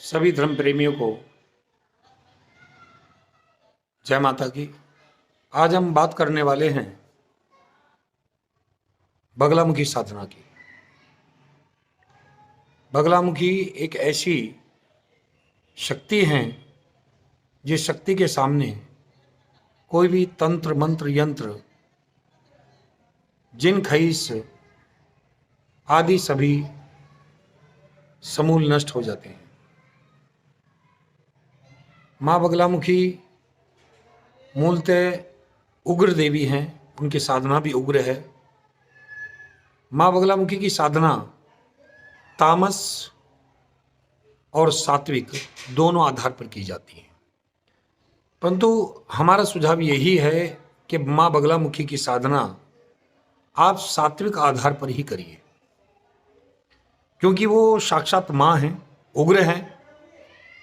सभी धर्म प्रेमियों को जय माता की। आज हम बात करने वाले हैं बगलामुखी साधना की। बगलामुखी एक ऐसी शक्ति है जिस शक्ति के सामने कोई भी तंत्र मंत्र यंत्र जिन खईस आदि सभी समूल नष्ट हो जाते हैं। माँ बगलामुखी मूलतः उग्र देवी हैं, उनकी साधना भी उग्र है। माँ बगलामुखी की साधना तामस और सात्विक दोनों आधार पर की जाती है, परंतु हमारा सुझाव यही है कि माँ बगलामुखी की साधना आप सात्विक आधार पर ही करिए, क्योंकि वो साक्षात माँ हैं, उग्र हैं,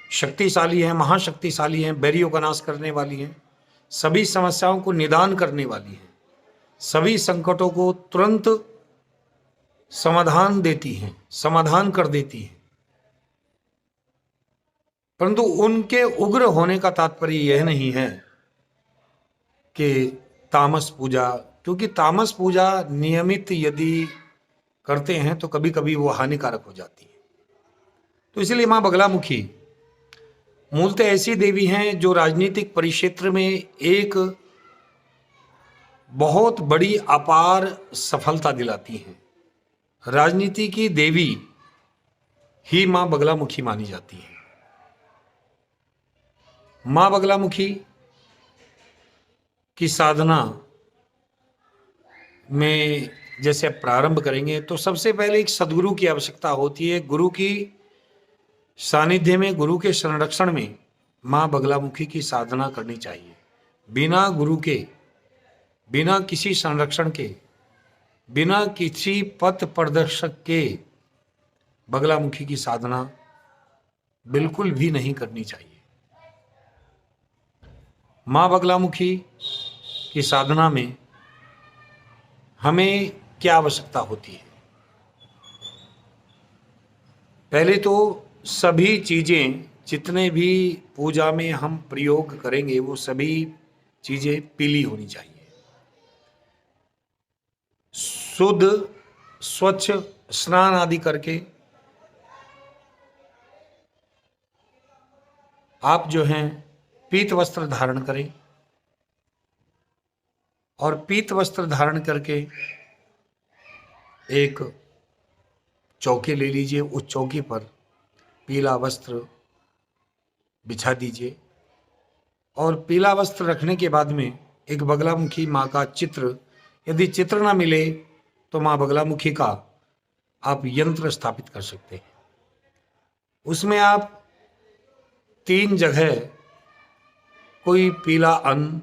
शक्तिशाली हैं, महाशक्तिशाली हैं, बैरियों का नाश करने वाली हैं, सभी समस्याओं को निदान करने वाली हैं, सभी संकटों को तुरंत समाधान देती हैं, समाधान कर देती हैं। परंतु उनके उग्र होने का तात्पर्य यह नहीं है कि तामस पूजा, क्योंकि तामस पूजा नियमित यदि करते हैं तो कभी कभी वो हानिकारक हो जाती है। तो इसलिए मां बगलामुखी मूलतः ऐसी देवी हैं जो राजनीतिक परिक्षेत्र में एक बहुत बड़ी अपार सफलता दिलाती हैं। राजनीति की देवी ही मां बगलामुखी मानी जाती है। मां बगलामुखी की साधना में जैसे प्रारंभ करेंगे तो सबसे पहले एक सदगुरु की आवश्यकता होती है। गुरु की सानिध्य में, गुरु के संरक्षण में मां बगलामुखी की साधना करनी चाहिए। बिना गुरु के, बिना किसी संरक्षण के, बिना किसी पथ प्रदर्शक के बगलामुखी की साधना बिल्कुल भी नहीं करनी चाहिए। मां बगलामुखी की साधना में हमें क्या आवश्यकता होती है? पहले तो सभी चीजें जितने भी पूजा में हम प्रयोग करेंगे वो सभी चीजें पीली होनी चाहिए, शुद्ध स्वच्छ स्नान आदि करके आप जो हैं पीत वस्त्र धारण करें, और पीत वस्त्र धारण करके एक चौकी ले लीजिए, उस चौकी पर पीला वस्त्र बिछा दीजिए, और पीला वस्त्र रखने के बाद में एक बगलामुखी माँ का चित्र, यदि चित्र ना मिले तो माँ बगलामुखी का आप यंत्र स्थापित कर सकते हैं। उसमें आप 3 जगह कोई पीला अन्न,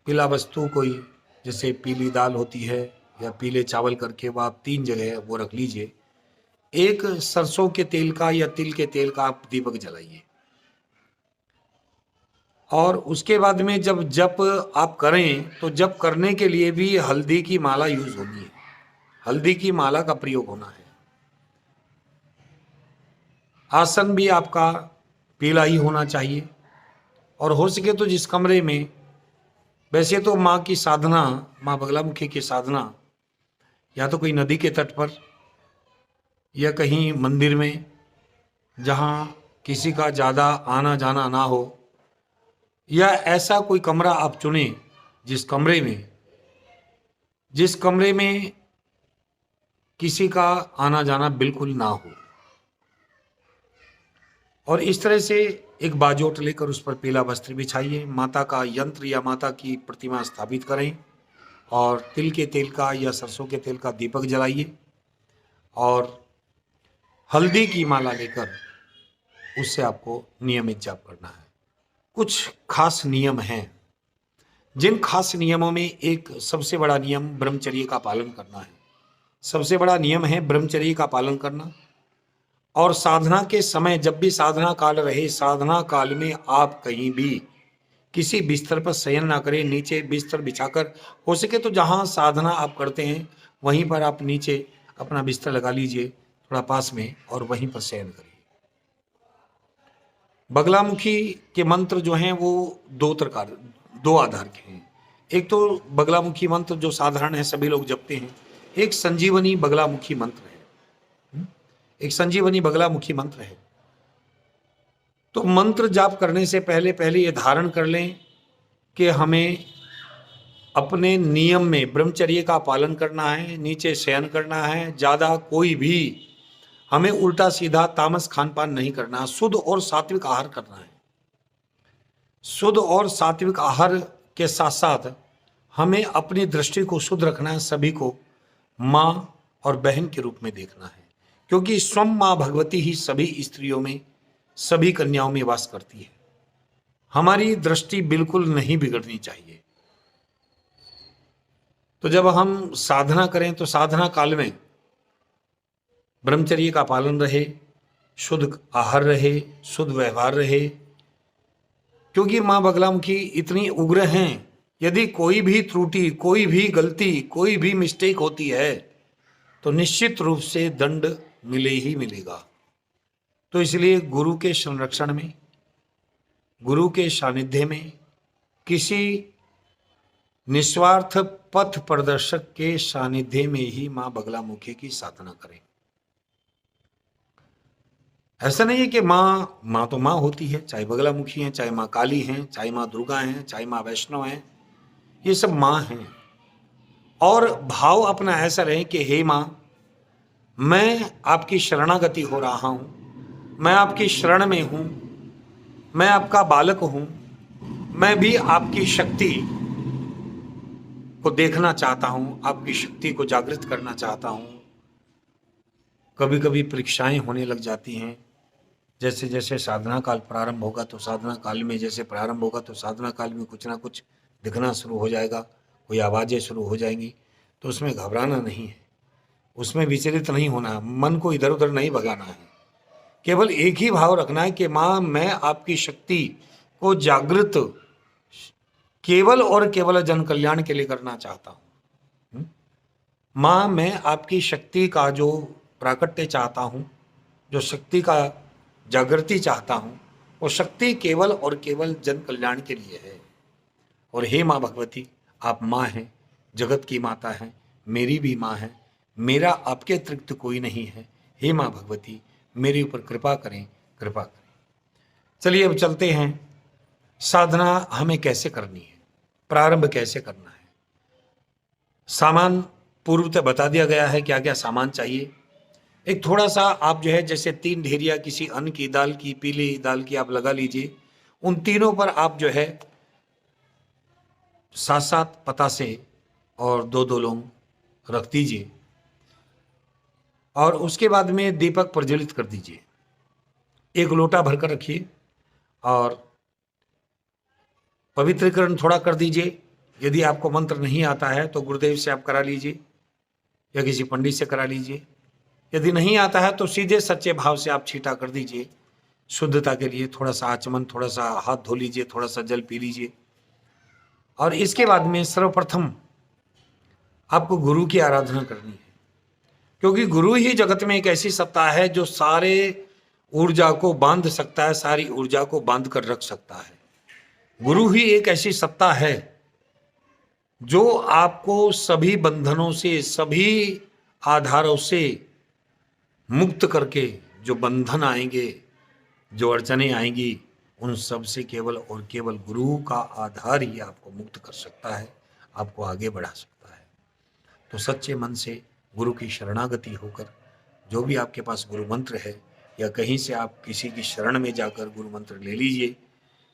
पीला वस्तु, कोई जैसे पीली दाल होती है या पीले चावल करके वो आप 3 जगह वो रख लीजिए। एक सरसों के तेल का या तिल के तेल का आप दीपक जलाइए, और उसके बाद में जब जप आप करें तो जप करने के लिए भी हल्दी की माला यूज होनी है, हल्दी की माला का प्रयोग होना है। आसन भी आपका पीला ही होना चाहिए, और हो सके तो जिस कमरे में, वैसे तो माँ की साधना, माँ बगलामुखी की साधना या तो कोई नदी के तट पर या कहीं मंदिर में जहाँ किसी का ज़्यादा आना जाना ना हो, या ऐसा कोई कमरा आप चुनें जिस कमरे में किसी का आना जाना बिल्कुल ना हो, और इस तरह से एक बाजोट लेकर उस पर पीला वस्त्र बिछाइए, माता का यंत्र या माता की प्रतिमा स्थापित करें, और तिल के तेल का या सरसों के तेल का दीपक जलाइए, और हल्दी की माला लेकर उससे आपको नियमित जाप करना है। कुछ खास नियम हैं, जिन खास नियमों में एक सबसे बड़ा नियम ब्रह्मचर्य का पालन करना है। सबसे बड़ा नियम है ब्रह्मचर्य का पालन करना, और साधना के समय जब भी साधना काल रहे, साधना काल में आप कहीं भी किसी बिस्तर पर शयन ना करें, नीचे बिस्तर बिछाकर, हो सके तो जहाँ साधना आप करते हैं वहीं पर आप नीचे अपना बिस्तर लगा लीजिए थोड़ा पास में, और वहीं पर शयन करिए। बगलामुखी के मंत्र जो हैं वो दो आधार के हैं। एक तो बगलामुखी मंत्र जो साधारण है, सभी लोग जपते हैं। एक संजीवनी बगलामुखी मंत्र है। एक संजीवनी बगलामुखी मंत्र है। तो मंत्र जाप करने से पहले पहले ये धारण कर लें कि हमें अपने नियम में ब्रह्मचर्य का पालन करना है, नीचे शयन करना है, ज़्यादा कोई भी हमें उल्टा सीधा तामस खान पान नहीं करना, शुद्ध और सात्विक आहार करना है। शुद्ध और सात्विक आहार के साथ साथ हमें अपनी दृष्टि को शुद्ध रखना है, सभी को माँ और बहन के रूप में देखना है, क्योंकि स्वयं माँ भगवती ही सभी स्त्रियों में, सभी कन्याओं में वास करती है। हमारी दृष्टि बिल्कुल नहीं बिगड़नी चाहिए। तो जब हम साधना करें तो साधना काल में ब्रह्मचर्य का पालन रहे, शुद्ध आहार रहे, शुद्ध व्यवहार रहे, क्योंकि माँ बगलामुखी इतनी उग्र हैं, यदि कोई भी त्रुटि, कोई भी गलती, कोई भी मिस्टेक होती है तो निश्चित रूप से दंड मिले ही मिलेगा। तो इसलिए गुरु के संरक्षण में, गुरु के सानिध्य में, किसी निस्वार्थ पथ प्रदर्शक के सानिध्य में ही मां बगलामुखी की साधना करें। ऐसा नहीं है कि मां तो मां होती है, चाहे बगलामुखी हैं, चाहे मां काली हैं, चाहे मां दुर्गा हैं, चाहे मां वैष्णव हैं, ये सब मां हैं। और भाव अपना ऐसा रहे कि हे मां, मैं आपकी शरणागति हो रहा हूं, मैं आपकी शरण में हूं, मैं आपका बालक हूं, मैं भी आपकी शक्ति को देखना चाहता हूं, आपकी शक्ति को जागृत करना चाहता हूं। कभी कभी परीक्षाएं होने लग जाती हैं, जैसे जैसे साधना काल प्रारंभ होगा तो साधना काल में जैसे प्रारंभ होगा तो साधना काल में कुछ ना कुछ दिखना शुरू हो जाएगा, कोई आवाज़ें शुरू हो जाएंगी। तो उसमें घबराना नहीं है, उसमें विचलित नहीं होना है, मन को इधर उधर नहीं भगाना है। केवल एक ही भाव रखना है कि माँ, मैं आपकी शक्ति को जागृत केवल और केवल जन कल्याण के लिए करना चाहता हूँ। माँ, मैं आपकी शक्ति का जो प्राकट्य चाहता हूँ, जो शक्ति का जागृति चाहता हूँ, वो शक्ति केवल और केवल जन कल्याण के लिए है। और हे माँ भगवती, आप माँ हैं, जगत की माता हैं, मेरी भी माँ है, मेरा आपके अतिरिक्त कोई नहीं है। हे माँ भगवती, मेरे ऊपर कृपा करें, कृपा करें। चलिए अब चलते हैं, साधना हमें कैसे करनी है, प्रारंभ कैसे करना है। सामान पूर्वतः बता दिया गया है, क्या क्या सामान चाहिए। एक थोड़ा सा आप जो है, जैसे 3 ढेरिया किसी अन्न की, दाल की, पीली दाल की आप लगा लीजिए। उन तीनों पर आप जो है 7-7 पतासे और 2-2 लौंग रख दीजिए, और उसके बाद में दीपक प्रज्वलित कर दीजिए। 1 लोटा भरकर रखिए और पवित्रीकरण थोड़ा कर दीजिए। यदि आपको मंत्र नहीं आता है तो गुरुदेव से आप करा लीजिए या किसी पंडित से करा लीजिए। यदि नहीं आता है तो सीधे सच्चे भाव से आप छींटा कर दीजिए। शुद्धता के लिए थोड़ा सा आचमन, थोड़ा सा हाथ धो लीजिए, थोड़ा सा जल पी लीजिए। और इसके बाद में सर्वप्रथम आपको गुरु की आराधना करनी है, क्योंकि गुरु ही जगत में एक ऐसी सत्ता है जो सारे ऊर्जा को बांध सकता है, सारी ऊर्जा को बांध कर रख सकता है। गुरु ही एक ऐसी सत्ता है जो आपको सभी बंधनों से, सभी आधारों से मुक्त करके, जो बंधन आएंगे, जो अड़चने आएंगी, उन सब से केवल और केवल गुरु का आधार ही आपको मुक्त कर सकता है, आपको आगे बढ़ा सकता है। तो सच्चे मन से गुरु की शरणागति होकर, जो भी आपके पास गुरु मंत्र है या कहीं से आप किसी की शरण में जाकर गुरु मंत्र ले लीजिए,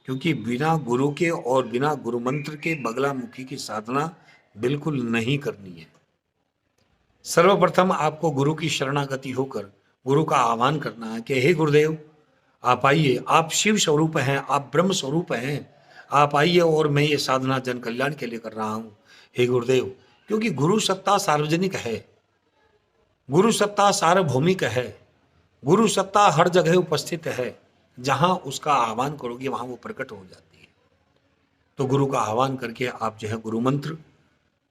क्योंकि बिना गुरु के और बिना गुरु मंत्र के बगलामुखी की साधना बिल्कुल नहीं करनी है। सर्वप्रथम आपको गुरु की शरणागति होकर गुरु का आह्वान करना है कि हे गुरुदेव, आप आइए, आप शिव स्वरूप हैं, आप ब्रह्म स्वरूप हैं, आप आइए और मैं ये साधना जन कल्याण के लिए कर रहा हूँ। हे गुरुदेव, क्योंकि गुरु सत्ता सार्वजनिक है, गुरु सत्ता सार्वभौमिक है, गुरु सत्ता हर जगह उपस्थित है। जहाँ उसका आह्वान करोगे वहाँ वो प्रकट हो जाती है। तो गुरु का आह्वान करके आप जो है गुरु मंत्र,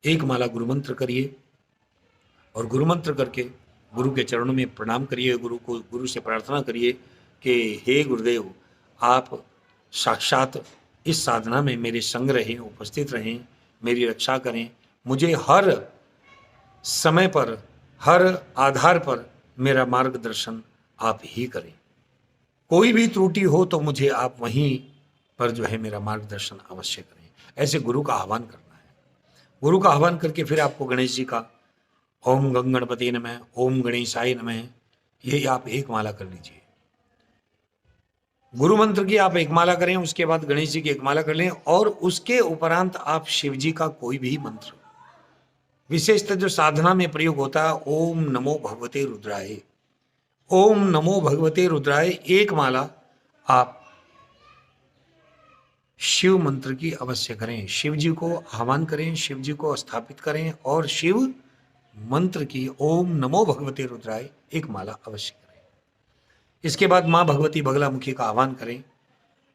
1 माला गुरु मंत्र करिए और गुरु मंत्र करके गुरु के चरणों में प्रणाम करिए। गुरु से प्रार्थना करिए कि हे गुरुदेव, आप साक्षात इस साधना में मेरे संग रहें, उपस्थित रहें, मेरी रक्षा करें, मुझे हर समय पर, हर आधार पर मेरा मार्गदर्शन आप ही करें। कोई भी त्रुटि हो तो मुझे आप वहीं पर जो है मेरा मार्गदर्शन अवश्य करें। ऐसे गुरु का आह्वान करना है। गुरु का आह्वान करके फिर आपको गणेश जी का ओम गंग गणपति नमः, ओम गणेशाय नमः, यही आप एक माला कर लीजिए। गुरु मंत्र की आप एक माला करें, उसके बाद गणेश जी की एक माला कर लें, और उसके उपरांत आप शिव जी का कोई भी मंत्र, विशेषतः जो साधना में प्रयोग होता है, ओम नमो भगवते रुद्राय, ओम नमो भगवते रुद्राय, एक माला आप शिव मंत्र की अवश्य करें। शिव जी को आह्वान करें, शिव जी को स्थापित करें, और शिव मंत्र की ओम नमो भगवते रुद्राय एक माला अवश्य करें। इसके बाद माँ भगवती बगलामुखी का आह्वान करें।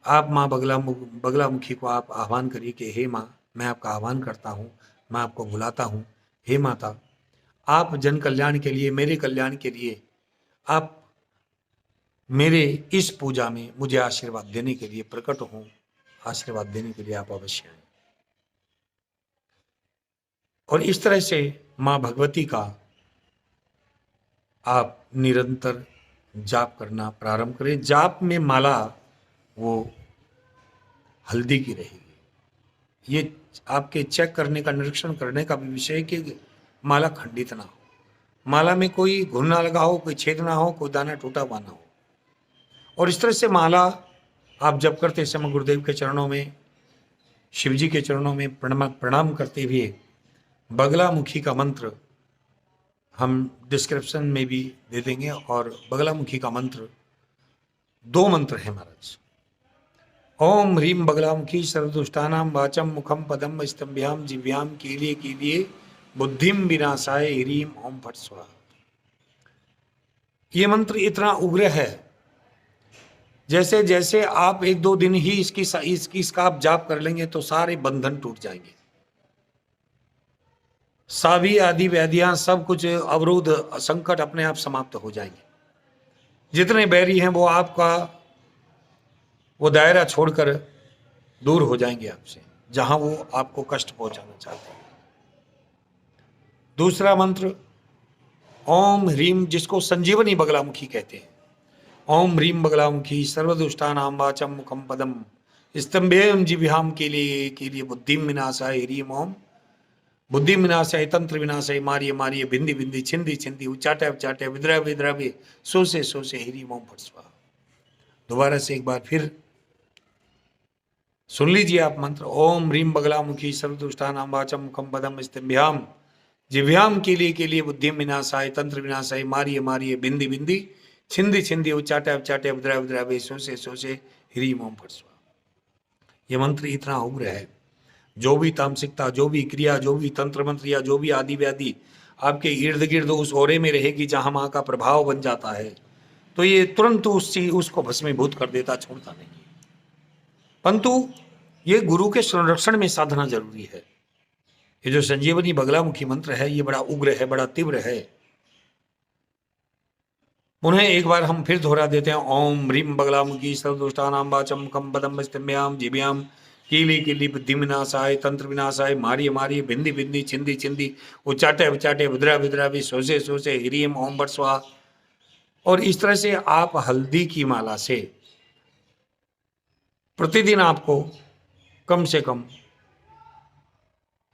आप माँ बगलामुखी को आप आह्वान करिए कि हे माँ, मैं आपका आह्वान करता हूँ, मैं आपको बुलाता हूँ। हे माता, आप जन कल्याण के लिए, मेरे कल्याण के लिए, आप मेरे इस पूजा में मुझे आशीर्वाद देने के लिए प्रकट हों, आशीर्वाद देने के लिए आप अवश्य आए। और इस तरह से माँ भगवती का आप निरंतर जाप करना प्रारंभ करें। जाप में माला वो हल्दी की रहेगी। ये आपके चेक करने का, निरीक्षण करने का भी विषय है कि माला खंडित ना हो, माला में कोई घुन ना लगा हो, कोई छेद ना हो, कोई दाना टूटा हुआ ना हो। और इस तरह से माला आप जप करते समय गुरुदेव के चरणों में, शिव जी के चरणों में प्रणाम करते हुए बगलामुखी का मंत्र हम डिस्क्रिप्शन में भी दे देंगे। और बगलामुखी का मंत्र 2 मंत्र है महाराज। ओम ह्रीम बगलामुखी सर्वदुष्टानां वाचम मुखम पदम स्तंभ्याम जिव्याम कीलिए बुद्धिम विनाशाय ह्रीम ओम फट स्वाहा। ये मंत्र इतना उग्र है, जैसे जैसे आप 1-2 दिन ही इसका आप जाप कर लेंगे तो सारे बंधन टूट जाएंगे, सभी आदि व्याधियां, सब कुछ अवरोध, संकट अपने आप समाप्त हो जाएंगे। जितने बैरी हैं वो आपका वो दायरा छोड़कर दूर हो जाएंगे आपसे, जहां वो आपको कष्ट पहुंचाना चाहते हैं। दूसरा मंत्र ओम ह्रीम, जिसको संजीवनी बगलामुखी कहते हैं। ओम ह्रीम बगलामुखी सर्वदुष्टानां वाचम मुखम पदम स्तंभेम जिह्वाम के लिए बुद्धिम विनाशाय ह्रीम ओम, बुद्धि विनाशाय तंत्र विनाशाय मारिये भिंदी भिंदी छिंदी छिंदी उचाटे विद्रावे सोसे ह्रीम ओम फट स्वाहा। दोबारा से एक बार फिर सुन लीजिए आप मंत्र। ओम ह्रीम बगलामुखी सर्वदुष्टानां वाचम मुखम पदम स्तंभ्याम जिह्वाम के लिए बुद्धिम विनाशाय तंत्र विनाशाय मारिये भिंदी भिंदी छिंदी उचाटे विद्रावे सोसे ह्रीम ओम फट स्वाहा। यह मंत्र इतना उग्र है, जो भी तामसिकता, जो भी क्रिया, जो भी तंत्र मंत्र या जो भी आदि व्याधि आपके इर्द गिर्द उस ओरे में रहेगी जहां मां का प्रभाव बन जाता है, तो ये तुरंत उसको भस्मीभूत कर देता, छोड़ता नहीं। परंतु ये गुरु के संरक्षण में साधना जरूरी है। ये जो संजीवनी बगलामुखी मंत्र है, ये बड़ा उग्र है, बड़ा तीव्र है। उन्हें एक बार हम फिर दोहरा देते हैं। ओम ह्रीम बगलामुखी सर्वदुष्टानां वाचम कम पदम स्तंभ्याम जिह्वाम कीली बुद्धि विनाशाय तंत्र विनाशाय मारिये भिंदी भिंदी छिंदी उचाटे विद्रावे सोसे ह्रीम ओम फट स्वाहा। और इस तरह से आप हल्दी की माला से प्रतिदिन आपको कम से कम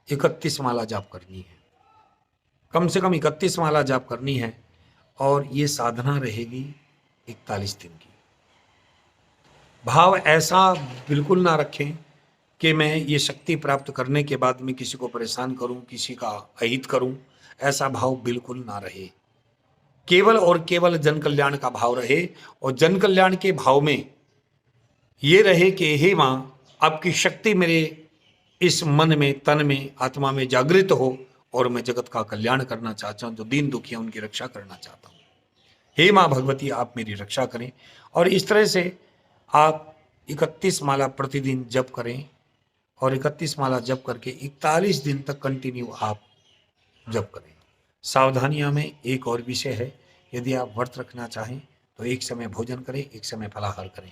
31 माला जाप करनी है, कम से कम 31 माला जाप करनी है। और ये साधना रहेगी 41 दिन की। भाव ऐसा बिल्कुल ना रखें कि मैं ये शक्ति प्राप्त करने के बाद में किसी को परेशान करूं, किसी का अहित करूं, ऐसा भाव बिल्कुल ना रहे। केवल और केवल जन कल्याण का भाव रहे, और जन कल्याण के भाव में ये रहे कि हे मां, आपकी शक्ति मेरे इस मन में, तन में, आत्मा में जागृत हो, और मैं जगत का कल्याण करना चाहता हूं, जो दीन दुखी है उनकी रक्षा करना चाहता हूं। हे मां भगवती, आप मेरी रक्षा करें। और इस तरह से आप 31 माला प्रतिदिन जप करें, और 31 माला जप करके 41 दिन तक कंटिन्यू आप जप करें। सावधानियां में एक और विषय है, यदि आप व्रत रखना चाहें तो एक समय भोजन करें, एक समय फलाहार करें।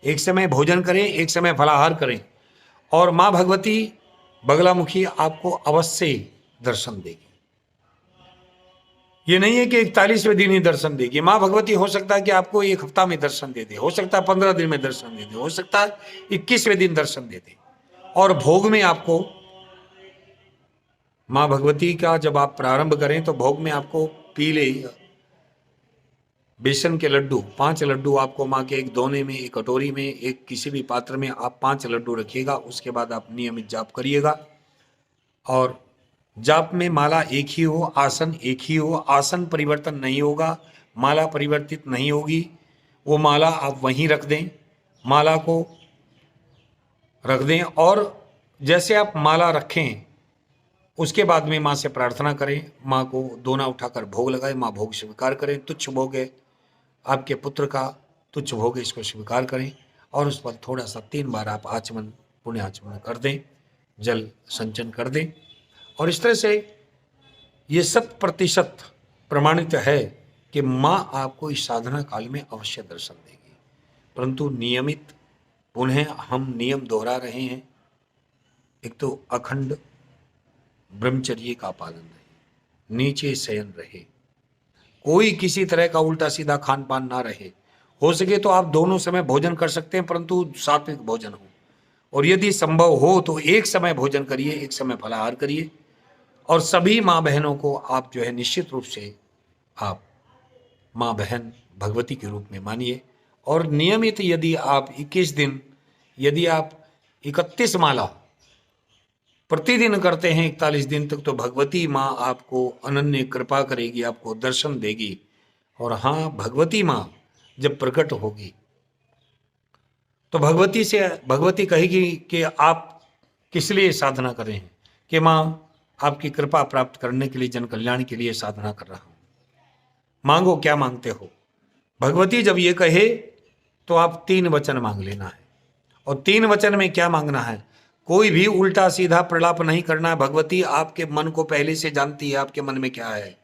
एक समय भोजन करें, एक समय फलाहार करें, और माँ भगवती बगलामुखी आपको अवश्य दर्शन देगी। ये नहीं है कि 41वें दिन ही दर्शन देगी। माँ भगवती हो सकता है कि आपको एक हफ्ता में दर्शन दे दे, हो सकता है 15 दिन में दर्शन दे दे, हो सकता है 21वें दिन दर्शन दे दे। और भोग में आपको माँ भगवती का जब आप प्रारंभ करें तो भोग में आपको पीले बेसन के लड्डू 5 लड्डू आपको माँ के एक दोने में, एक कटोरी में, एक किसी भी पात्र में आप 5 लड्डू रखिएगा। उसके बाद आप नियमित जाप करिएगा। और जाप में माला एक ही हो, आसन एक ही हो, आसन परिवर्तन नहीं होगा, माला परिवर्तित नहीं होगी। वो माला आप वहीं रख दें, माला को रख दें, और जैसे आप माला रखें उसके बाद में माँ से प्रार्थना करें, माँ को दोना उठाकर भोग लगाए, माँ भोग स्वीकार करें। तुच्छ भोग है आपके पुत्र का, तुच्छ भोग है, इसको स्वीकार करें, और उस पर थोड़ा सा 3 बार आप आचमन, पुण्य आचमन कर दें, जल संचन कर दें। और इस तरह से ये 100% प्रमाणित है कि माँ आपको इस साधना काल में अवश्य दर्शन देगी। परंतु नियमित, पुनः हम नियम दोहरा रहे हैं। एक तो अखंड ब्रह्मचर्य का पालन रहे, नीचे शयन रहे, कोई किसी तरह का उल्टा सीधा खान पान ना रहे। हो सके तो आप दोनों समय भोजन कर सकते हैं, परंतु सात्विक भोजन हो, और यदि संभव हो तो एक समय भोजन करिए, एक समय फलाहार करिए। और सभी माँ बहनों को आप जो है निश्चित रूप से आप माँ बहन भगवती के रूप में मानिए। और नियमित यदि आप 21 दिन, यदि आप 31 माला प्रतिदिन करते हैं 41 दिन तक, तो भगवती माँ आपको अनन्य कृपा करेगी, आपको दर्शन देगी। और हाँ, भगवती माँ जब प्रकट होगी तो भगवती कहेगी कि आप किस लिए साधना कर रहे हैं, कि माँ आपकी कृपा प्राप्त करने के लिए, जन कल्याण के लिए साधना कर रहा हूं, मांगो क्या मांगते हो। भगवती जब ये कहे तो आप 3 वचन मांग लेना है। और 3 वचन में क्या मांगना है, कोई भी उल्टा सीधा प्रलाप नहीं करना है। भगवती आपके मन को पहले से जानती है, आपके मन में क्या है,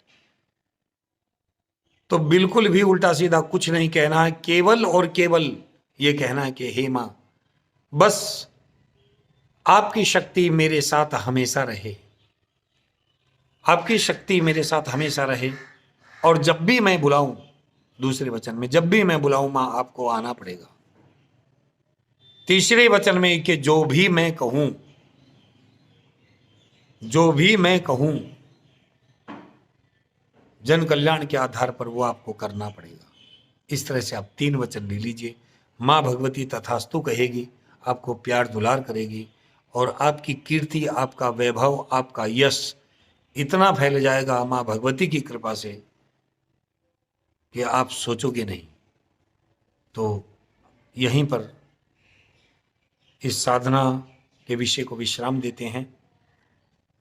तो बिल्कुल भी उल्टा सीधा कुछ नहीं कहना है। केवल और केवल ये कहना है कि हे मां, बस आपकी शक्ति मेरे साथ हमेशा रहे, आपकी शक्ति मेरे साथ हमेशा रहे। और जब भी मैं बुलाऊं, दूसरे वचन में जब भी मैं बुलाऊं मां, आपको आना पड़ेगा। तीसरे वचन में कि जो भी मैं कहूं, जो भी मैं कहूं जन कल्याण के आधार पर, वो आपको करना पड़ेगा। इस तरह से आप 3 वचन ले लीजिए। माँ भगवती तथास्तु कहेगी, आपको प्यार दुलार करेगी, और आपकी कीर्ति, आपका वैभव, आपका यश इतना फैल जाएगा माँ भगवती की कृपा से कि आप सोचोगे नहीं। तो यहीं पर इस साधना के विषय को विश्राम देते हैं।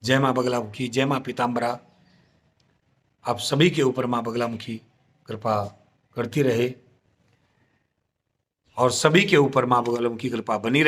जय माँ बगलामुखी, जय माँ पीताम्बरा। आप सभी के ऊपर माँ बगलामुखी कृपा करती रहे, और सभी के ऊपर माँ बगलामुखी कृपा बनी रहे।